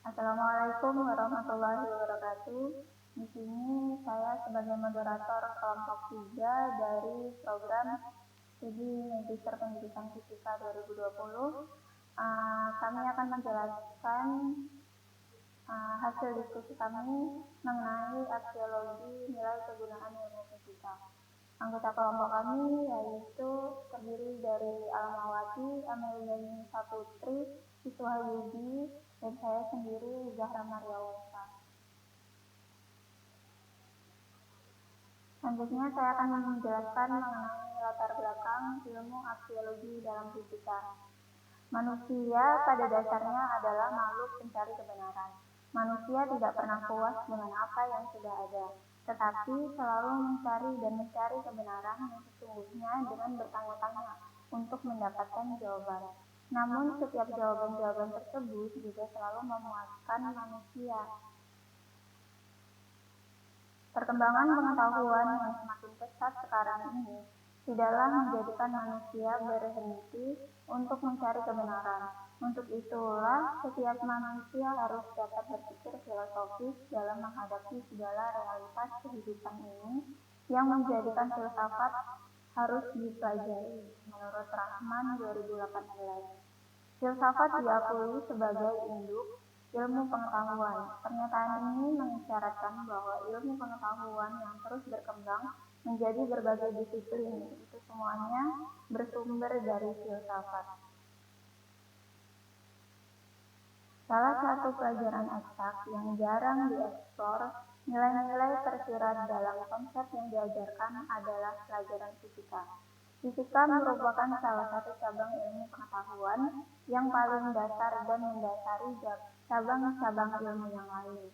Assalamualaikum warahmatullahi wabarakatuh. Di sini saya sebagai moderator kelompok 3 dari program studi Magister Pendidikan Fisika 2020. Kami akan menjelaskan hasil diskusi kami mengenai aksiologi nilai kegunaan ilmu fisika. Anggota kelompok kami yaitu terdiri dari Almawati, Amelia Saputri, Siswa Yudi, dan saya sendiri Zahra Mariawasa. Selanjutnya saya akan menjelaskan mengenai latar belakang ilmu aksiologi dalam fisika. Manusia pada dasarnya adalah makhluk pencari kebenaran. Manusia tidak pernah puas dengan apa yang sudah ada, tetapi selalu mencari kebenaran yang sesungguhnya dengan bertanya-tanya untuk mendapatkan jawaban. Namun setiap jawaban-jawaban tersebut juga selalu memuaskan manusia. Perkembangan pengetahuan yang semakin pesat sekarang ini tidaklah menjadikan manusia berhenti untuk mencari kebenaran. Untuk itulah setiap manusia harus dapat berpikir filosofis dalam menghadapi segala realitas kehidupan ini yang menjadikan filsafat harus dipelajari menurut Rahman 2018. Filsafat diakui sebagai induk ilmu pengetahuan. Pernyataan ini mengisyaratkan bahwa ilmu pengetahuan yang terus berkembang menjadi berbagai disiplin, itu semuanya bersumber dari filsafat. Salah satu pelajaran eksak yang jarang dieksplor, nilai-nilai tersirat dalam konsep yang diajarkan adalah pelajaran fisika. Fisika merupakan salah satu cabang ilmu pengetahuan yang paling dasar dan mendasari cabang-cabang ilmu yang lain.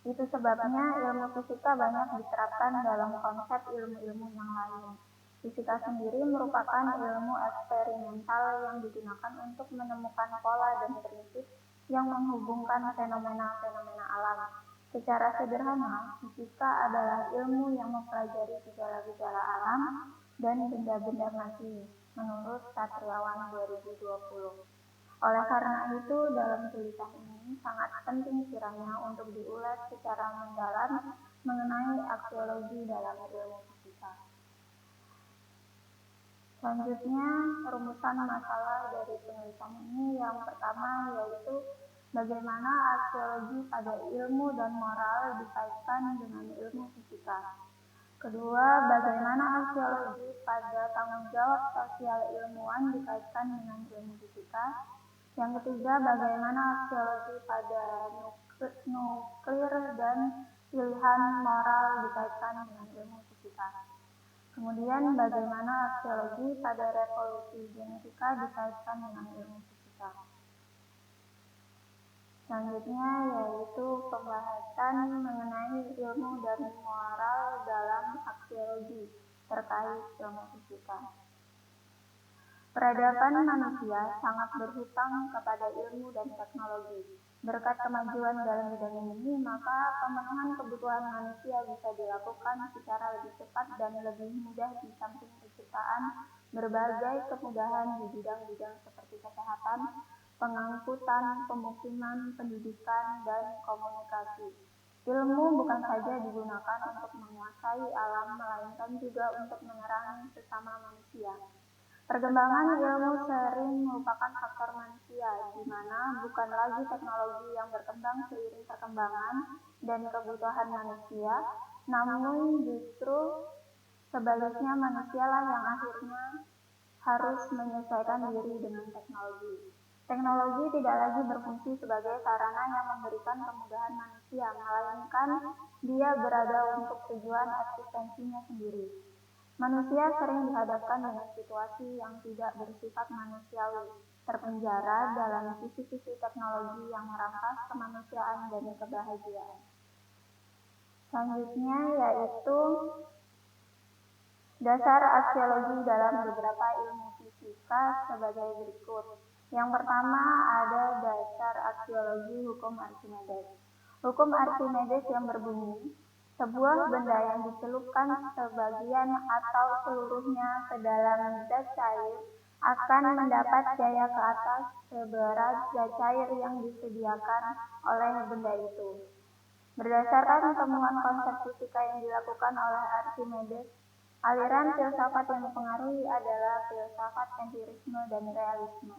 Itu sebabnya ilmu fisika banyak diterapkan dalam konsep ilmu-ilmu yang lain. Fisika sendiri merupakan ilmu eksperimental yang digunakan untuk menemukan pola dan prinsip yang menghubungkan fenomena-fenomena alam. Secara sederhana, fisika adalah ilmu yang mempelajari gejala-gejala alam dan benda-benda mati, menurut Satriawan 2020. Oleh karena itu, dalam tulisan ini sangat penting kiranya untuk diulas secara mendalam mengenai aksiologi dalam ilmu fisika. Selanjutnya, rumusan masalah dari penulisan ini yang pertama yaitu bagaimana aksiologi pada ilmu dan moral dikaitkan dengan ilmu fisika. Kedua, bagaimana aksiologi pada tanggung jawab sosial ilmuwan dikaitkan dengan ilmu fisika. Yang ketiga, bagaimana aksiologi pada nuklir dan pilihan moral dikaitkan dengan ilmu fisika. Kemudian, bagaimana aksiologi pada revolusi genetika dikaitkan dengan ilmu fisika. Selanjutnya yaitu pembahasan mengenai ilmu dan moral dalam aksiologi terkait ilmu fisika. Peradaban manusia sangat berhutang kepada ilmu dan teknologi. Berkat kemajuan dalam bidang ini, maka pemenuhan kebutuhan manusia bisa dilakukan secara lebih cepat dan lebih mudah di samping penciptaan berbagai kemudahan di bidang-bidang seperti kesehatan, pengangkutan, pemukiman, pendidikan, dan komunikasi. Ilmu bukan saja digunakan untuk menguasai alam, melainkan juga untuk menerangi sesama manusia. Perkembangan ilmu sering merupakan faktor manusia, di mana bukan lagi teknologi yang berkembang seiring perkembangan dan kebutuhan manusia, namun justru sebaliknya manusialah yang akhirnya harus menyesuaikan diri dengan teknologi. Teknologi tidak lagi berfungsi sebagai sarana yang memberikan kemudahan manusia, melainkan dia berada untuk tujuan eksistensinya sendiri. Manusia sering dihadapkan dengan situasi yang tidak bersifat manusiawi, terpenjara dalam kisi-kisi teknologi yang merampas kemanusiaan dan kebahagiaan. Selanjutnya yaitu dasar aksiologi dalam beberapa ilmu fisika sebagai berikut. Yang pertama ada dasar aksiologi hukum Archimedes. Hukum Archimedes yang berbunyi, sebuah benda yang dicelupkan sebagian atau seluruhnya ke dalam zat cair akan mendapat daya ke atas seberat zat cair yang disediakan oleh benda itu. Berdasarkan temuan konsep fisika yang dilakukan oleh Archimedes, aliran filsafat yang dipengaruhi adalah filsafat empirisme dan realisme.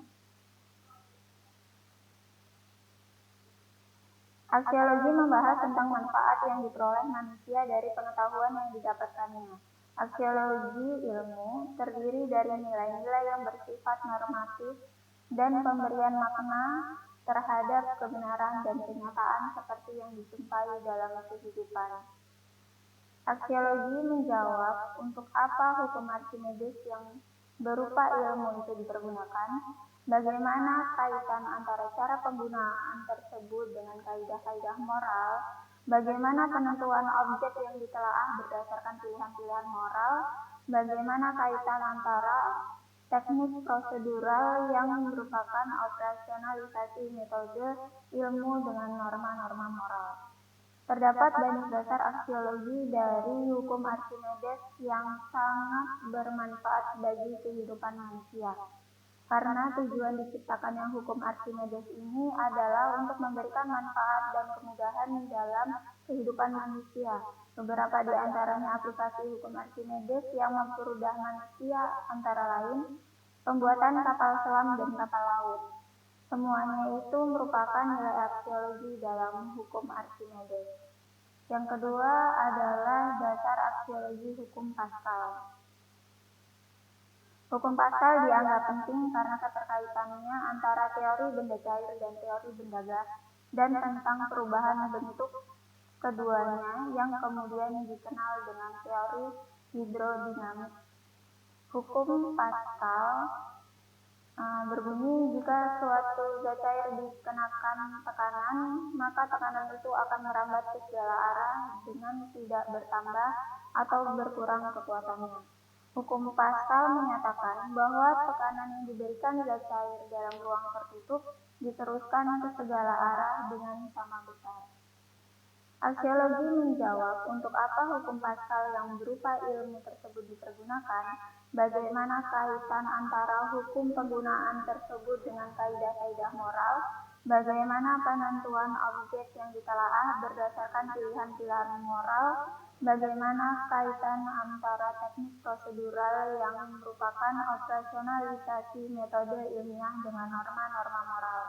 Aksiologi membahas tentang manfaat yang diperoleh manusia dari pengetahuan yang didapatkannya. Aksiologi ilmu terdiri dari nilai-nilai yang bersifat normatif dan pemberian makna terhadap kebenaran dan kenyataan seperti yang dijumpai dalam kehidupan. Aksiologi menjawab untuk apa hukum Archimedes yang berupa ilmu itu dipergunakan, bagaimana kaitan antara cara penggunaan tersebut dengan kaidah-kaidah moral, bagaimana penentuan objek yang ditelaah berdasarkan pilihan-pilihan moral, bagaimana kaitan antara teknik prosedural yang merupakan operasionalisasi metode ilmu dengan norma-norma moral. Terdapat banyak dasar aksiologi dari hukum Archimedes yang sangat bermanfaat bagi kehidupan manusia. Karena tujuan diciptakannya hukum Archimedes ini adalah untuk memberikan manfaat dan kemudahan dalam kehidupan manusia. Beberapa di antaranya aplikasi hukum Archimedes yang mempermudah manusia antara lain pembuatan kapal selam dan kapal laut. Semuanya itu merupakan nilai aksiologi dalam hukum Archimedes. Yang kedua adalah dasar aksiologi hukum Pascal. Hukum Pascal dianggap penting karena keterkaitannya antara teori benda cair dan teori benda gas dan tentang perubahan bentuk keduanya yang kemudian dikenal dengan teori hidrodinamik. Hukum Pascal berbunyi jika suatu zat cair dikenakan tekanan, maka tekanan itu akan merambat ke segala arah dengan tidak bertambah atau berkurang kekuatannya. Hukum Pascal menyatakan bahwa tekanan yang diberikan zat cair dalam ruang tertutup diteruskan ke segala arah dengan sama besar. Aksiologi menjawab untuk apa hukum Pascal yang berupa ilmu tersebut dipergunakan, bagaimana kaitan antara hukum penggunaan tersebut dengan kaidah-kaidah moral, bagaimana penentuan objek yang ditelaah berdasarkan pilihan-pilihan moral, bagaimana kaitan antara teknik prosedural yang merupakan operasionalisasi metode ilmiah dengan norma-norma moral.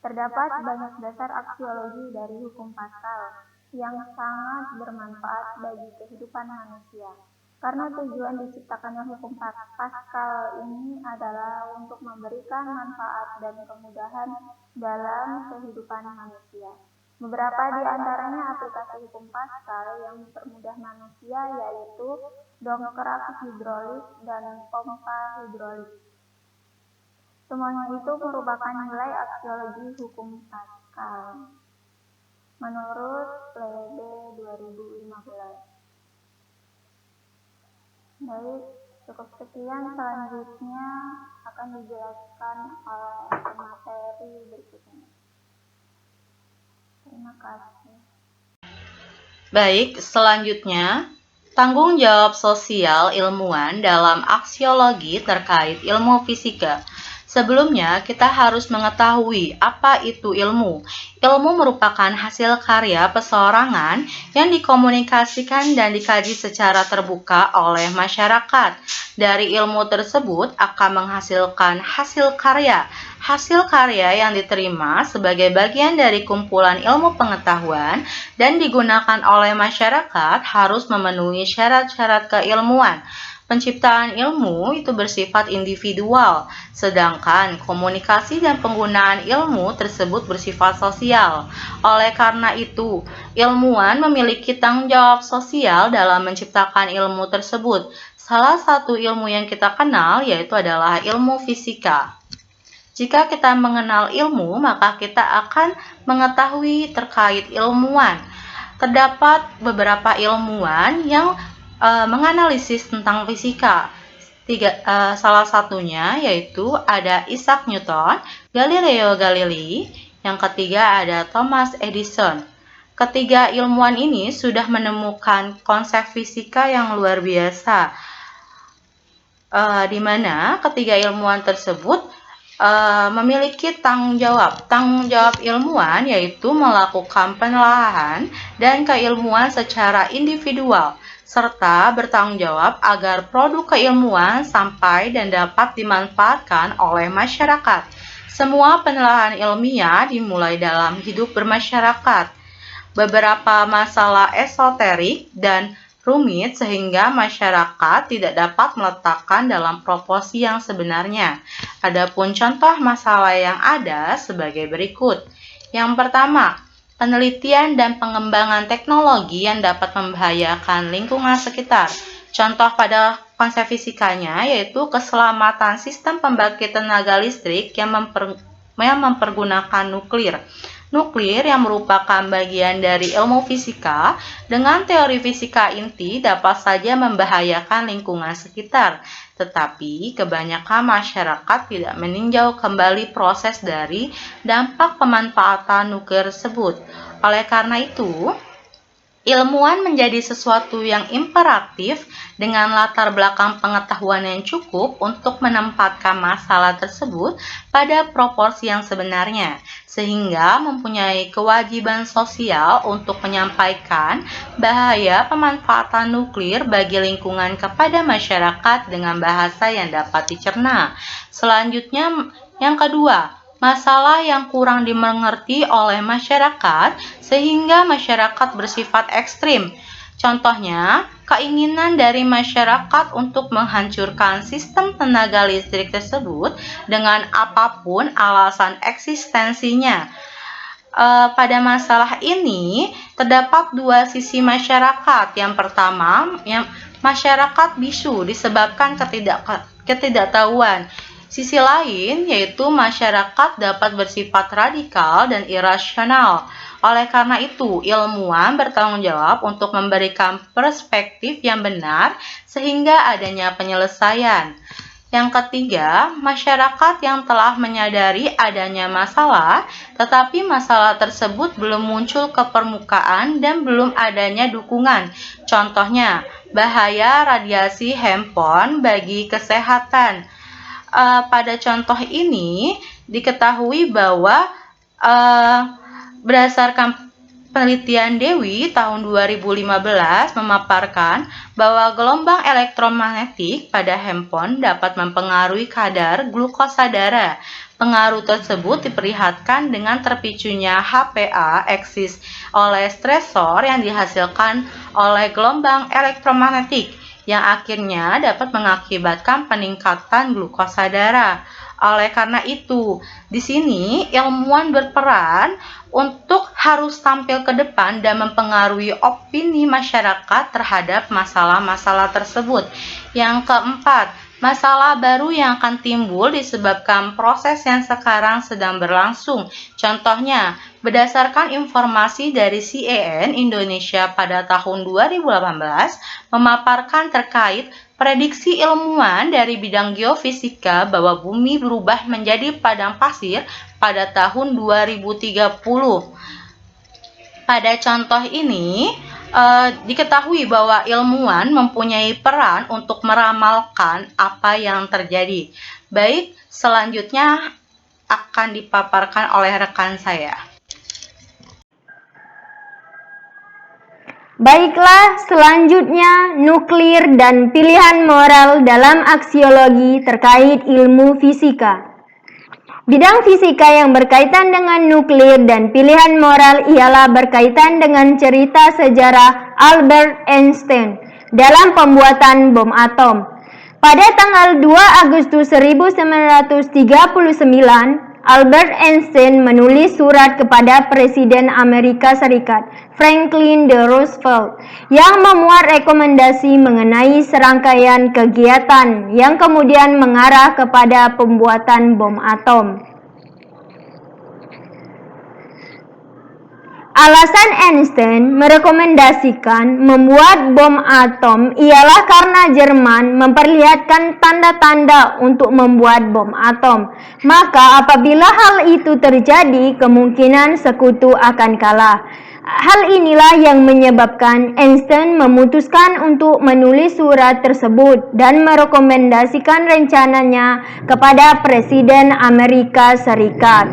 Terdapat banyak dasar aksiologi dari hukum Pascal yang sangat bermanfaat bagi kehidupan manusia. Karena tujuan diciptakannya hukum Pascal ini adalah untuk memberikan manfaat dan kemudahan dalam kehidupan manusia. Beberapa di antaranya aplikasi hukum Pascal yang mempermudah manusia yaitu dongkrak hidrolik dan pompa hidrolik. Semuanya itu merupakan nilai aksiologi hukum Pascal. Menurut Plebe 2015. Baik, cukup sekian. Selanjutnya akan dijelaskan oleh materi berikutnya. Terima kasih. Baik, selanjutnya tanggung jawab sosial ilmuwan dalam aksiologi terkait ilmu fisika. Sebelumnya, kita harus mengetahui apa itu ilmu. Ilmu merupakan hasil karya perorangan yang dikomunikasikan dan dikaji secara terbuka oleh masyarakat. Dari ilmu tersebut akan menghasilkan hasil karya. Hasil karya yang diterima sebagai bagian dari kumpulan ilmu pengetahuan dan digunakan oleh masyarakat harus memenuhi syarat-syarat keilmuan. Penciptaan ilmu itu bersifat individual, sedangkan komunikasi dan penggunaan ilmu tersebut bersifat sosial. Oleh karena itu, ilmuwan memiliki tanggung jawab sosial dalam menciptakan ilmu tersebut. Salah satu ilmu yang kita kenal yaitu adalah ilmu fisika. Jika kita mengenal ilmu, maka kita akan mengetahui terkait ilmuwan. Terdapat beberapa ilmuwan yang menganalisis tentang fisika. Salah satunya yaitu ada Isaac Newton, Galileo Galilei, yang ketiga ada Thomas Edison. Ketiga ilmuwan ini sudah menemukan konsep fisika yang luar biasa. di mana ketiga ilmuwan tersebut memiliki tanggung jawab. Tanggung jawab ilmuwan yaitu melakukan penelaahan dan keilmuan secara individual, serta bertanggung jawab agar produk keilmuan sampai dan dapat dimanfaatkan oleh masyarakat. Semua penelaahan ilmiah dimulai dalam hidup bermasyarakat. Beberapa masalah esoterik dan rumit sehingga masyarakat tidak dapat meletakkan dalam proporsi yang sebenarnya. Adapun contoh masalah yang ada sebagai berikut. Yang pertama, penelitian dan pengembangan teknologi yang dapat membahayakan lingkungan sekitar. Contoh pada konsep fisikanya yaitu keselamatan sistem pembangkit tenaga listrik yang mempergunakan nuklir. Nuklir yang merupakan bagian dari ilmu fisika dengan teori fisika inti dapat saja membahayakan lingkungan sekitar, tetapi kebanyakan masyarakat tidak meninjau kembali proses dari dampak pemanfaatan nuklir tersebut. Oleh karena itu, ilmuwan menjadi sesuatu yang imperatif dengan latar belakang pengetahuan yang cukup untuk menempatkan masalah tersebut pada proporsi yang sebenarnya, sehingga mempunyai kewajiban sosial untuk menyampaikan bahaya pemanfaatan nuklir bagi lingkungan kepada masyarakat dengan bahasa yang dapat dicerna. Selanjutnya, yang kedua, masalah yang kurang dimengerti oleh masyarakat sehingga masyarakat bersifat ekstrim. Contohnya, keinginan dari masyarakat untuk menghancurkan sistem tenaga listrik tersebut dengan apapun alasan eksistensinya. Pada masalah ini terdapat dua sisi masyarakat. Yang pertama, masyarakat bisu disebabkan ketidaktahuan. Sisi lain yaitu masyarakat dapat bersifat radikal dan irasional. Oleh karena itu, ilmuwan bertanggung jawab untuk memberikan perspektif yang benar sehingga adanya penyelesaian. Yang ketiga, masyarakat yang telah menyadari adanya masalah, tetapi masalah tersebut belum muncul ke permukaan dan belum adanya dukungan. Contohnya, bahaya radiasi handphone bagi kesehatan. Pada contoh ini diketahui bahwa berdasarkan penelitian Dewi tahun 2015 memaparkan bahwa gelombang elektromagnetik pada handphone dapat mempengaruhi kadar glukosa darah. Pengaruh tersebut diperlihatkan dengan terpicunya HPA eksis oleh stresor yang dihasilkan oleh gelombang elektromagnetik, yang akhirnya dapat mengakibatkan peningkatan glukosa darah. Oleh karena itu, di sini ilmuwan berperan untuk harus tampil ke depan dan mempengaruhi opini masyarakat terhadap masalah-masalah tersebut. Yang keempat, masalah baru yang akan timbul disebabkan proses yang sekarang sedang berlangsung. Contohnya, berdasarkan informasi dari CNN Indonesia pada tahun 2018 memaparkan terkait prediksi ilmuwan dari bidang geofisika bahwa bumi berubah menjadi padang pasir pada tahun 2030. Pada contoh ini, diketahui bahwa ilmuwan mempunyai peran untuk meramalkan apa yang terjadi. Baik, selanjutnya akan dipaparkan oleh rekan saya. Baiklah, selanjutnya nuklir dan pilihan moral dalam aksiologi terkait ilmu fisika. Bidang fisika yang berkaitan dengan nuklir dan pilihan moral ialah berkaitan dengan cerita sejarah Albert Einstein dalam pembuatan bom atom. Pada tanggal 2 Agustus 1939, Albert Einstein menulis surat kepada Presiden Amerika Serikat, Franklin D. Roosevelt, yang memuat rekomendasi mengenai serangkaian kegiatan yang kemudian mengarah kepada pembuatan bom atom. Alasan Einstein merekomendasikan membuat bom atom ialah karena Jerman memperlihatkan tanda-tanda untuk membuat bom atom. Maka apabila hal itu terjadi, kemungkinan sekutu akan kalah. Hal inilah yang menyebabkan Einstein memutuskan untuk menulis surat tersebut dan merekomendasikan rencananya kepada Presiden Amerika Serikat.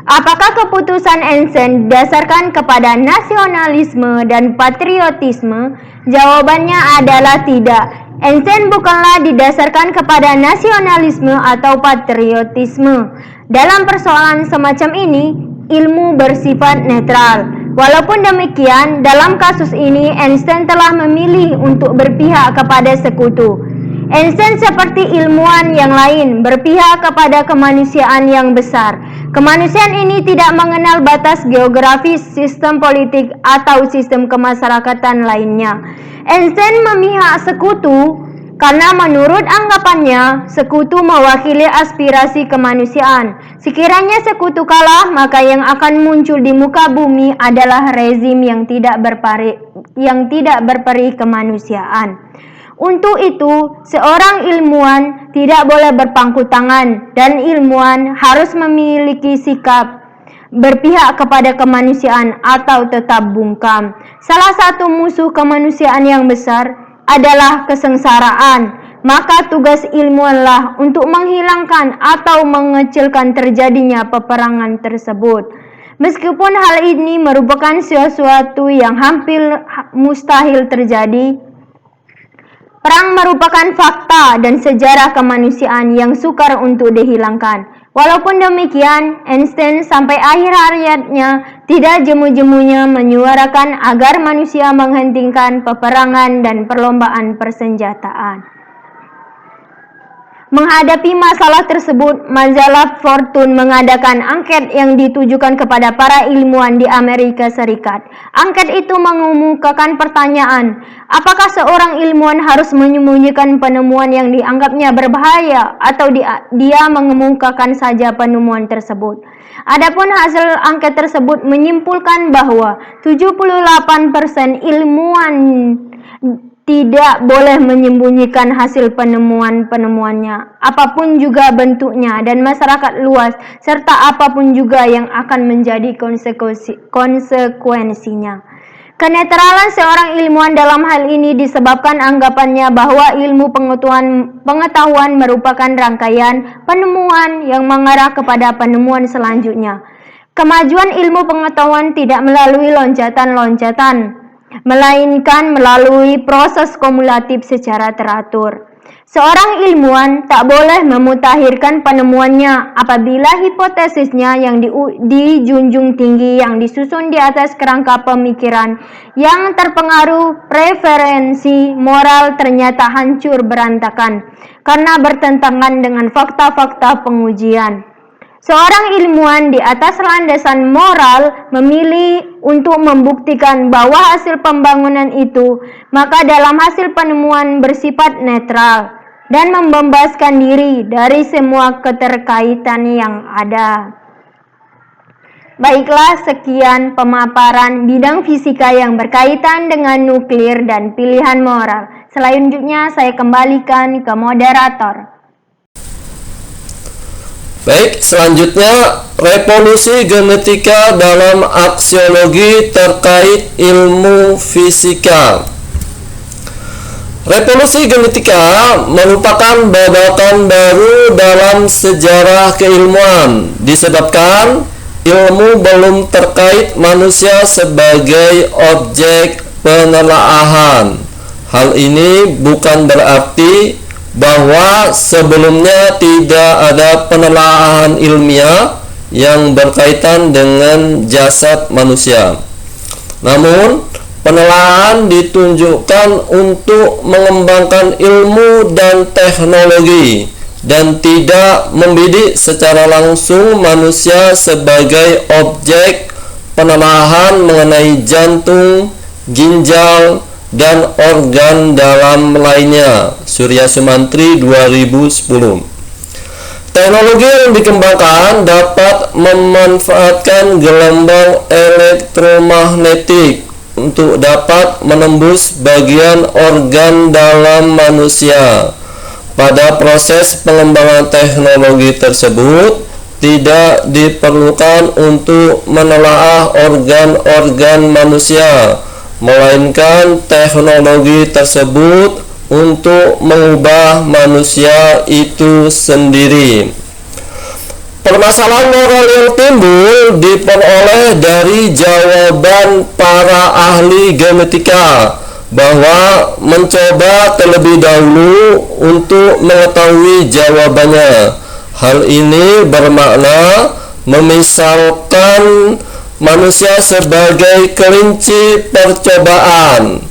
Apakah keputusan Einstein didasarkan kepada nasionalisme dan patriotisme? Jawabannya adalah tidak. Einstein bukanlah didasarkan kepada nasionalisme atau patriotisme. Dalam persoalan semacam ini, ilmu bersifat netral. Walaupun demikian, dalam kasus ini Einstein telah memilih untuk berpihak kepada sekutu. Einstein seperti ilmuwan yang lain berpihak kepada kemanusiaan yang besar. Kemanusiaan ini tidak mengenal batas geografis, sistem politik, atau sistem kemasyarakatan lainnya. Einstein memihak sekutu karena menurut anggapannya, sekutu mewakili aspirasi kemanusiaan. Sekiranya sekutu kalah, maka yang akan muncul di muka bumi adalah rezim yang tidak berperi kemanusiaan. Untuk itu, seorang ilmuwan tidak boleh berpangku tangan, dan ilmuwan harus memiliki sikap berpihak kepada kemanusiaan atau tetap bungkam. Salah satu musuh kemanusiaan yang besar adalah kesengsaraan, maka tugas ilmuwanlah untuk menghilangkan atau mengecilkan terjadinya peperangan tersebut. Meskipun hal ini merupakan sesuatu yang hampir mustahil terjadi, perang merupakan fakta dan sejarah kemanusiaan yang sukar untuk dihilangkan. Walaupun demikian, Einstein sampai akhir hayatnya tidak jemu-jemunya menyuarakan agar manusia menghentikan peperangan dan perlombaan persenjataan. Menghadapi masalah tersebut, majalah Fortune mengadakan angket yang ditujukan kepada para ilmuwan di Amerika Serikat. Angket itu mengemukakan pertanyaan, apakah seorang ilmuwan harus menyembunyikan penemuan yang dianggapnya berbahaya atau dia mengemukakan saja penemuan tersebut. Adapun hasil angket tersebut menyimpulkan bahwa 78% ilmuwan tidak boleh menyembunyikan hasil penemuannya, apapun juga bentuknya, dan masyarakat luas, serta apapun juga yang akan menjadi konsekuensinya. Kenetralan seorang ilmuwan dalam hal ini disebabkan anggapannya bahwa ilmu pengetahuan merupakan rangkaian penemuan yang mengarah kepada penemuan selanjutnya. Kemajuan ilmu pengetahuan tidak melalui loncatan-loncatan, melainkan melalui proses kumulatif secara teratur. Seorang ilmuwan tak boleh memutakhirkan penemuannya apabila hipotesisnya yang dijunjung tinggi yang disusun di atas kerangka pemikiran yang terpengaruh preferensi moral ternyata hancur berantakan karena bertentangan dengan fakta-fakta pengujian. Seorang ilmuwan di atas landasan moral memilih untuk membuktikan bahwa hasil pembangunan itu, maka dalam hasil penemuan bersifat netral dan membebaskan diri dari semua keterkaitan yang ada. Baiklah, sekian pemaparan bidang fisika yang berkaitan dengan nuklir dan pilihan moral. Selanjutnya saya kembalikan ke moderator. Baik, selanjutnya revolusi genetika dalam aksiologi terkait ilmu fisika. Revolusi genetika merupakan babakan baru dalam sejarah keilmuan disebabkan ilmu belum terkait manusia sebagai objek penelaahan. Hal ini bukan berarti bahwa sebelumnya tidak ada penelaahan ilmiah yang berkaitan dengan jasad manusia. Namun, penelaahan ditunjukkan untuk mengembangkan ilmu dan teknologi dan tidak membidik secara langsung manusia sebagai objek penelaahan mengenai jantung, ginjal, dan organ dalam lainnya. Surya Sumantri 2010. Teknologi yang dikembangkan dapat memanfaatkan gelombang elektromagnetik untuk dapat menembus bagian organ dalam manusia. Pada proses pengembangan teknologi tersebut, tidak diperlukan untuk menelaah organ-organ manusia, melainkan teknologi tersebut untuk mengubah manusia itu sendiri. Permasalahan moral yang timbul diperoleh dari jawaban para ahli genetika bahwa mencoba terlebih dahulu untuk mengetahui jawabannya. Hal ini bermakna memisalkan manusia sebagai kelinci percobaan.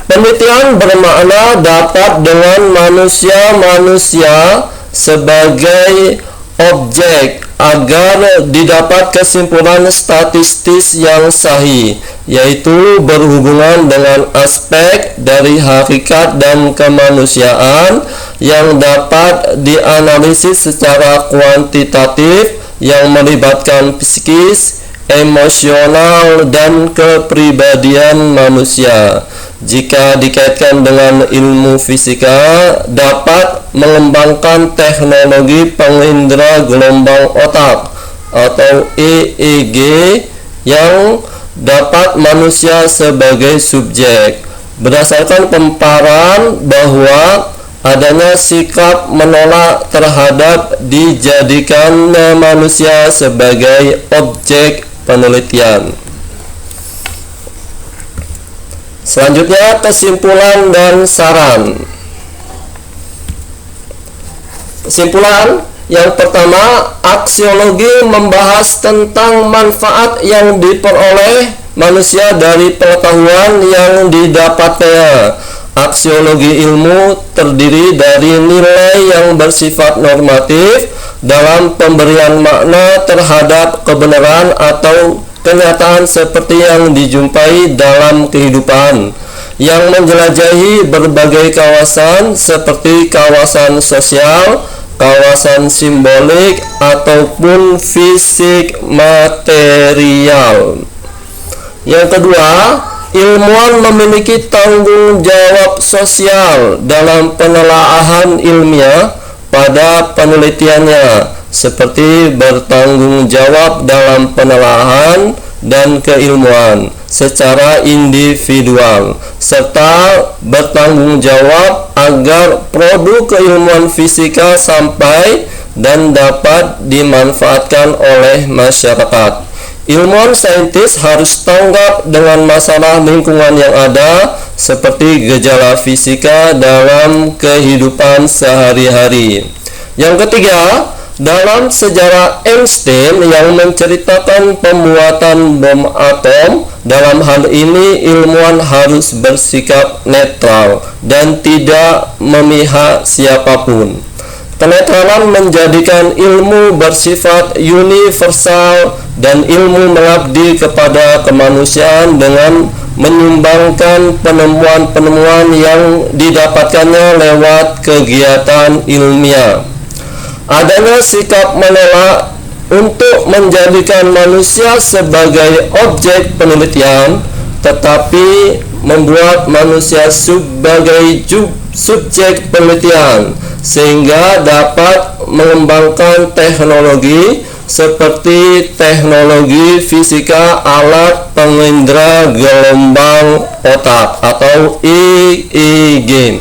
Penelitian bermakna dapat dengan manusia sebagai objek agar didapat kesimpulan statistis yang sahih, yaitu berhubungan dengan aspek dari hakikat dan kemanusiaan yang dapat dianalisis secara kuantitatif yang melibatkan psikis, emosional, dan kepribadian manusia. Jika dikaitkan dengan ilmu fisika, dapat mengembangkan teknologi pengindra gelombang otak atau EEG yang dapat manusia sebagai subjek. Berdasarkan pemaparan bahwa adanya sikap menolak terhadap dijadikannya manusia sebagai objek penelitian. Selanjutnya, kesimpulan dan saran. Kesimpulan yang pertama, aksiologi membahas tentang manfaat yang diperoleh manusia dari pengetahuan yang didapatnya. Aksiologi ilmu terdiri dari nilai yang bersifat normatif dalam pemberian makna terhadap kebenaran atau kenyataan seperti yang dijumpai dalam kehidupan, yang menjelajahi berbagai kawasan seperti kawasan sosial, kawasan simbolik, ataupun fisik material. Yang kedua, ilmuwan memiliki tanggung jawab sosial dalam penelaahan ilmiah pada penelitiannya, seperti bertanggung jawab dalam penelaahan dan keilmuan secara individual, serta bertanggung jawab agar produk keilmuan fisika sampai dan dapat dimanfaatkan oleh masyarakat. Ilmuwan saintis harus tanggap dengan masalah lingkungan yang ada, seperti gejala fisika dalam kehidupan sehari-hari. Yang ketiga, dalam sejarah Einstein yang menceritakan pembuatan bom atom, dalam hal ini ilmuwan harus bersikap netral dan tidak memihak siapapun. Kenetralan menjadikan ilmu bersifat universal dan ilmu mengabdi kepada kemanusiaan dengan menyumbangkan penemuan-penemuan yang didapatkannya lewat kegiatan ilmiah. Adanya sikap menolak untuk menjadikan manusia sebagai objek penelitian, tetapi membuat manusia sebagai subjek penelitian, sehingga dapat mengembangkan teknologi seperti teknologi fisika alat pengindra gelombang otak atau EEG.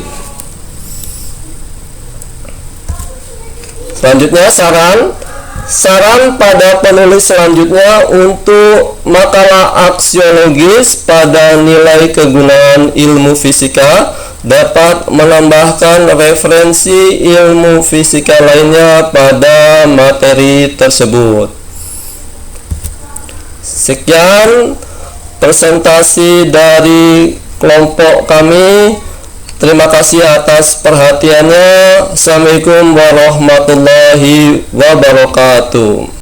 Selanjutnya, saran pada penulis selanjutnya untuk makalah aksiologis pada nilai kegunaan ilmu fisika dapat menambahkan referensi ilmu fisika lainnya pada materi tersebut. Sekian presentasi dari kelompok kami. Terima kasih atas perhatiannya. Assalamualaikum warahmatullahi wabarakatuh.